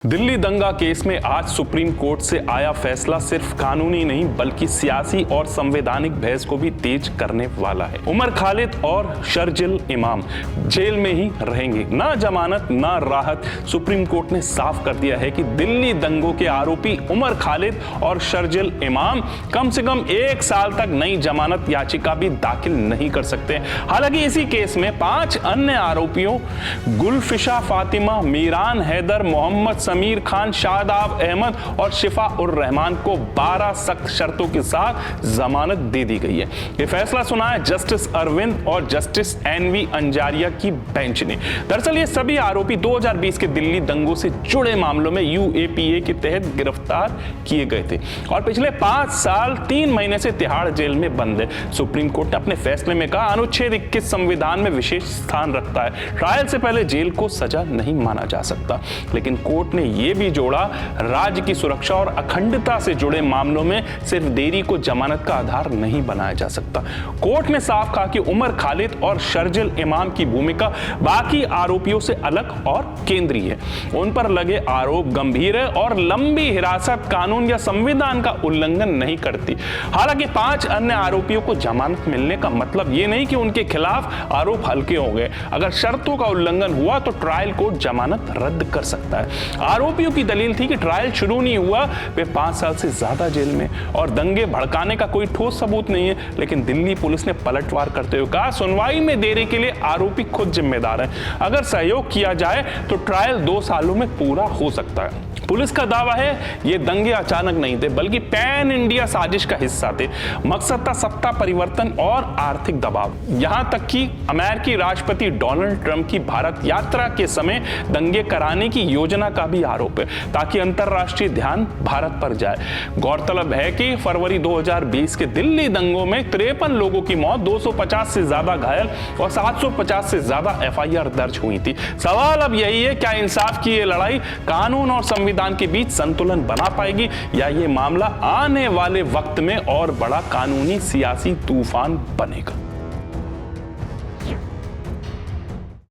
दिल्ली दंगा केस में आज सुप्रीम कोर्ट से आया फैसला सिर्फ कानूनी नहीं बल्कि सियासी और संवैधानिक बहस को भी तेज करने वाला है। उमर खालिद और शर्जिल इमाम जेल में ही रहेंगे, ना जमानत ना राहत। सुप्रीम कोर्ट ने साफ कर दिया है कि दिल्ली दंगों के आरोपी उमर खालिद और शर्जिल इमाम कम से कम 1 साल तक नई जमानत याचिका भी दाखिल नहीं कर सकते। हालांकि इसी केस में 5 अन्य आरोपियों गुलफिशा फातिमा, मीरान हैदर, मोहम्मद समीर खान, शादाब अहमद और शिफा उर रहमान को 12 सख्त शर्तों के साथ जमानत दे दी गई है। यह फैसला सुना है जस्टिस अरविंद और जस्टिस एनवी अंजारिया की बेंच ने। दरअसल ये सभी आरोपी 2020 के दिल्ली दंगों से जुड़े मामलों में यूएपीए के तहत गिरफ्तार किए गए थे और पिछले 5 साल 3 महीने से तिहाड़ जेल में बंद है। सुप्रीम कोर्ट ने अपने फैसले में कहा, अनुच्छेद 21 संविधान में विशेष स्थान रखता है, ट्रायल से पहले जेल को सजा नहीं माना जा सकता। लेकिन कोर्ट ने यह भी जोड़ा, राज्य की सुरक्षा और अखंडता से जुड़े मामलों में सिर्फ देरी को जमानत का आधार नहीं बनाया जा सकता। कोर्ट ने साफ कहा कि उमर खालिद और शर्जिल इमाम की भूमिका बाकी आरोपियों से अलग और केंद्रीय है। उन पर लगे आरोप गंभीर है और लंबी हिरासत कानून या संविधान का उल्लंघन नहीं करती। हालांकि 5 अन्य आरोपियों को जमानत मिलने का मतलब यह नहीं कि उनके खिलाफ आरोप हल्के हो गए। अगर शर्तों का उल्लंघन हुआ तो ट्रायल कोर्ट जमानत रद्द कर सकता है। आरोपियों की दलील थी कि ट्रायल शुरू नहीं हुआ, वे 5 साल से ज्यादा जेल में और दंगे भड़काने का कोई ठोस सबूत नहीं है। लेकिन दिल्ली पुलिस ने पलटवार करते हुए कहा, सुनवाई में देरी के लिए आरोपी खुद जिम्मेदार है। अगर सहयोग किया जाए तो ट्रायल 2 सालों में पूरा हो सकता है। पुलिस का दावा है ये दंगे अचानक नहीं थे बल्कि पैन इंडिया साजिश का हिस्सा थे। मकसद था सत्ता परिवर्तन और आर्थिक दबाव। यहां तक कि अमेरिकी राष्ट्रपति डोनाल्ड ट्रंप की भारत यात्रा के समय दंगे कराने की योजना का भी आरोप है ताकि अंतरराष्ट्रीय ध्यान भारत पर जाए। गौरतलब है कि फरवरी 2020 के दिल्ली दंगों में 53 लोगों की मौत, 250 से ज्यादा घायल और 750 से ज्यादा एफआईआर दर्ज हुई थी। सवाल अब यही है, क्या इंसाफ की ये लड़ाई कानून और संविधान के बीच संतुलन बना पाएगी या ये मामला आने वाले वक्त में और बड़ा कानूनी सियासी तूफान बनेगा।